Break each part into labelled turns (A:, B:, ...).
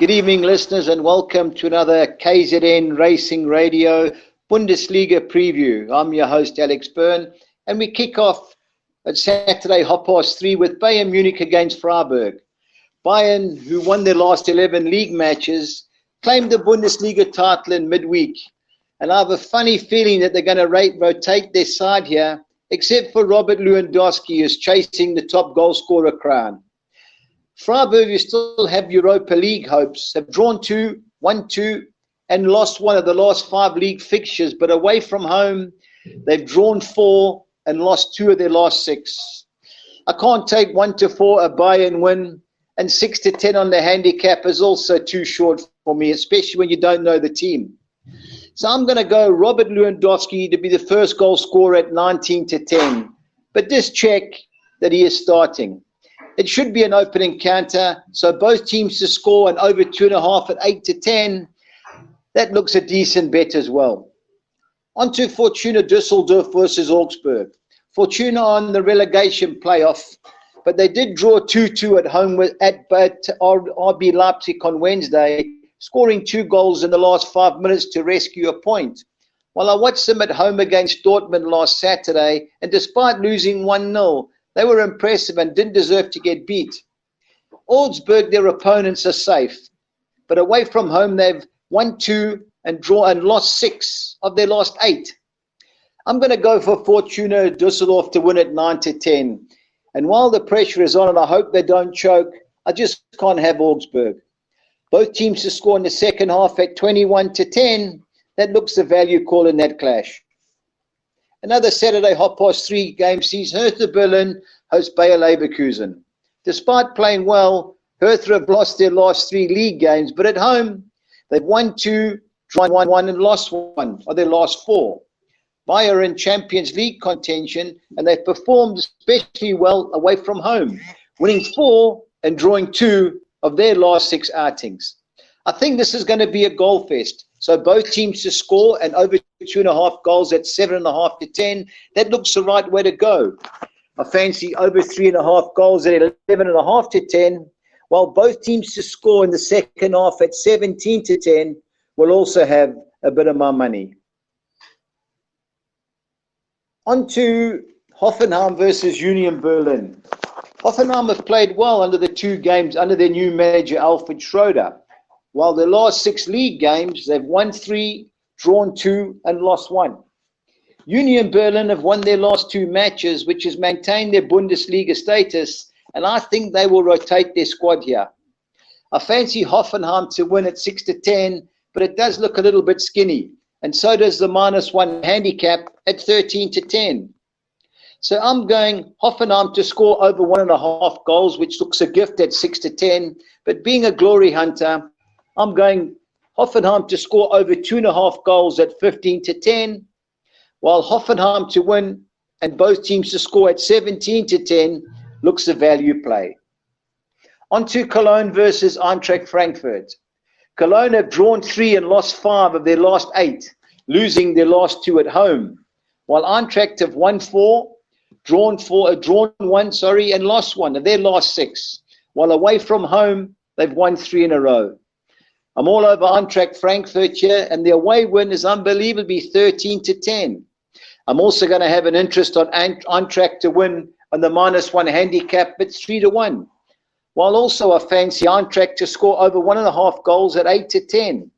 A: Good evening, listeners, and welcome to another KZN Racing Radio Bundesliga preview. I'm your host, Alex Byrne, and we kick off at Saturday, 3:30, with Bayern Munich against Freiburg. Bayern, who won their last 11 league matches, claimed the Bundesliga title in midweek. And I have a funny feeling that they're going to rotate their side here, except for Robert Lewandowski, who's chasing the top goal scorer crown. Freiburg, who still have Europa League hopes, have drawn 2, won 2, and lost one of the last 5 league fixtures. But away from home, they've drawn 4 and lost 2 of their last 6. I can't take 1-4 a Bayern win, and 6-10 on the handicap is also too short for me, especially when you don't know the team. So I'm going to go Robert Lewandowski to be the first goal scorer at 19-10. But just check that he is starting. It should be an open encounter, so both teams to score and over 2.5 at 8-10. That looks a decent bet as well. On to Fortuna Düsseldorf versus Augsburg. Fortuna on the relegation playoff, but they did draw 2-2 at home at RB Leipzig on Wednesday, scoring 2 goals in the last 5 minutes to rescue a point. While I watched them at home against Dortmund last Saturday, and despite losing 1-0, they were impressive and didn't deserve to get beat. Augsburg, their opponents, are safe, but away from home they've won 2 and lost 6 of their last 8. I'm going to go for Fortuna Düsseldorf to win at 9-10. And while the pressure is on and I hope they don't choke, I just can't have Augsburg. Both teams to score in the second half at 21-10. That looks a value call in that clash. Another Saturday 3:30 game sees Hertha Berlin host Bayer Leverkusen. Despite playing well, Hertha have lost their last 3 league games, but at home, they've won 2, drawn 1, and lost 1 of their last 4. Bayer are in Champions League contention, and they've performed especially well away from home, winning 4 and drawing 2 of their last 6 outings. I think this is going to be a goal fest. So both teams to score and over 2.5 goals at 7.5-10. That looks the right way to go. I fancy over 3.5 goals at 11.5-10, while both teams to score in the second half at 17-10 will also have a bit of my money. On to Hoffenheim versus Union Berlin. Hoffenheim have played well under the 2 games under their new manager Alfred Schroeder. While the last 6 league games, they've won 3, drawn 2, and lost 1. Union Berlin have won their last 2 matches, which has maintained their Bundesliga status, and I think they will rotate their squad here. I fancy Hoffenheim to win at 6-10, but it does look a little bit skinny, and so does the -1 handicap at 13-10. So I'm going Hoffenheim to score over 1.5 goals, which looks a gift at 6-10, but being a glory hunter, I'm going Hoffenheim to score over 2.5 goals at 15-10, while Hoffenheim to win and both teams to score at 17-10 looks a value play. On to Cologne versus Eintracht Frankfurt. Cologne have drawn 3 and lost 5 of their last 8, losing their last 2 at home, while Eintracht have won 4, drawn 1, and lost 1 of their last 6, while away from home they've won 3 in a row. I'm all over Eintracht Frankfurt here, and the away win is unbelievably 13-10. I'm also going to have an interest on Eintracht to win on the -1 handicap at 3-1, while also I fancy Eintracht to score over 1.5 goals at 8-10.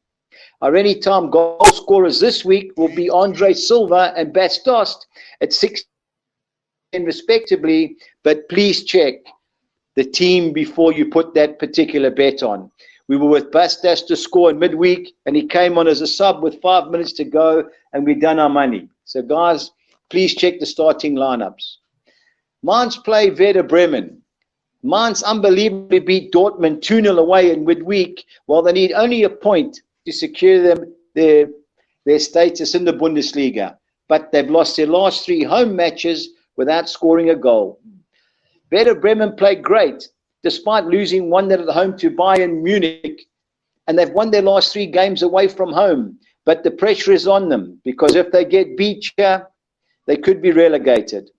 A: Our anytime goal scorers this week will be Andre Silva and Bas Dost at 6-10 respectively, but please check the team before you put that particular bet on. We were with Bastas to score in midweek, and he came on as a sub with 5 minutes to go, and we've done our money. So, guys, please check the starting lineups. Mainz play Werder Bremen. Mainz unbelievably beat Dortmund 2-0 away in midweek, while they need only a point to secure them their status in the Bundesliga. But they've lost their last 3 home matches without scoring a goal. Werder Bremen played great, despite losing 1-0 at home to Bayern Munich, and they've won their last 3 games away from home. But the pressure is on them, because if they get beat here, they could be relegated.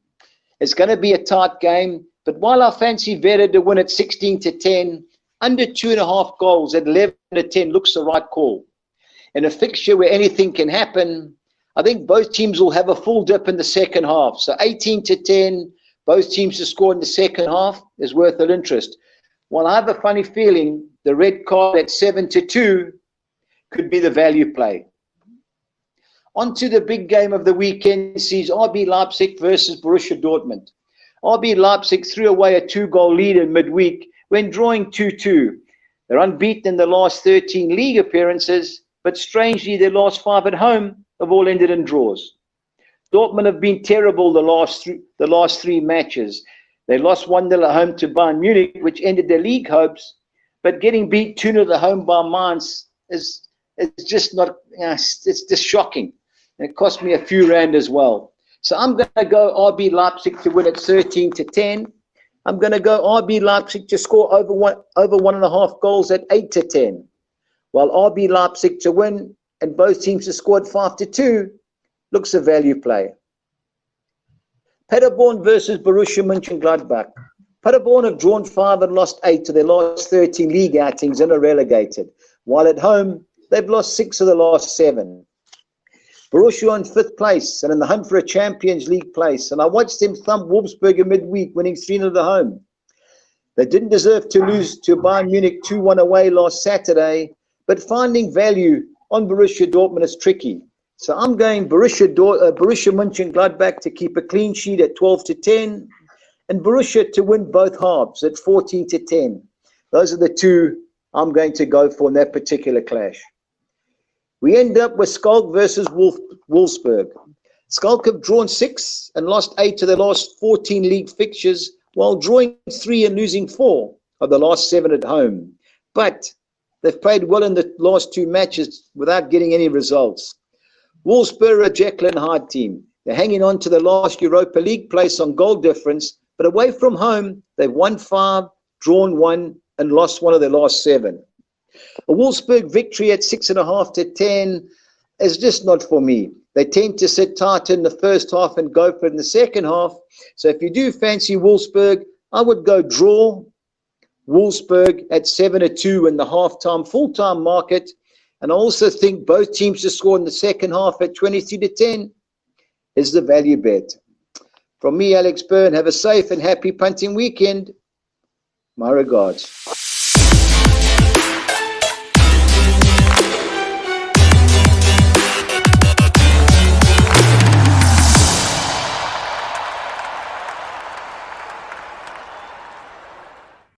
A: It's going to be a tight game, but while I fancy Werder to win at 16-10, Under 2.5 goals at 11-10 looks the right call. In a fixture where anything can happen, I think both teams will have a full dip in the second half. So 18-10, both teams to score in the second half is worth an interest. Well, I have a funny feeling the red card at 7-2 could be the value play. On to the big game of the weekend sees RB Leipzig versus Borussia Dortmund. RB Leipzig threw away a 2-goal lead in midweek when drawing 2-2. They're unbeaten in the last 13 league appearances, but strangely their last 5 at home have all ended in draws. Dortmund have been terrible the last three matches. They lost 1-0 at home to Bayern Munich, which ended their league hopes, but getting beat 2-0 at home by Mainz is just not, it's just shocking. And it cost me a few rand as well. So I'm going to go RB Leipzig to win at 13-10. I'm going to go RB Leipzig to score over 1.5 goals at 8-10. While RB Leipzig to win and both teams to score at 5-2 looks a value play. Paderborn versus Borussia Mönchengladbach. Paderborn have drawn 5 and lost 8 to their last 13 league outings and are relegated. While at home, they've lost 6 of the last 7. Borussia in 5th place and in the hunt for a Champions League place. And I watched them thump Wolfsburg in midweek, winning 3-0 at home. They didn't deserve to lose to Bayern Munich 2-1 away last Saturday, but finding value on Borussia Dortmund is tricky. So I'm going Borussia Mönchengladbach to keep a clean sheet at 12-10 and Borussia to win both halves at 14-10. Those are the two I'm going to go for in that particular clash. We end up with Schalke versus Wolfsburg. Schalke have drawn 6 and lost 8 to their last 14 league fixtures, while drawing 3 and losing 4 of the last 7 at home. But they've played well in the last 2 matches without getting any results. Wolfsburg are a Jekyll and Hyde team. They're hanging on to the last Europa League place on goal difference, but away from home, they've won 5, drawn 1, and lost 1 of their last 7. A Wolfsburg victory at 6.5-10 is just not for me. They tend to sit tight in the first half and go for it in the second half. So if you do fancy Wolfsburg, I would go draw Wolfsburg at 7-2 in the halftime, full-time market. And I also think both teams to score in the second half at 23-10 is the value bet. From me, Alex Byrne, have a safe and happy punting weekend. My regards.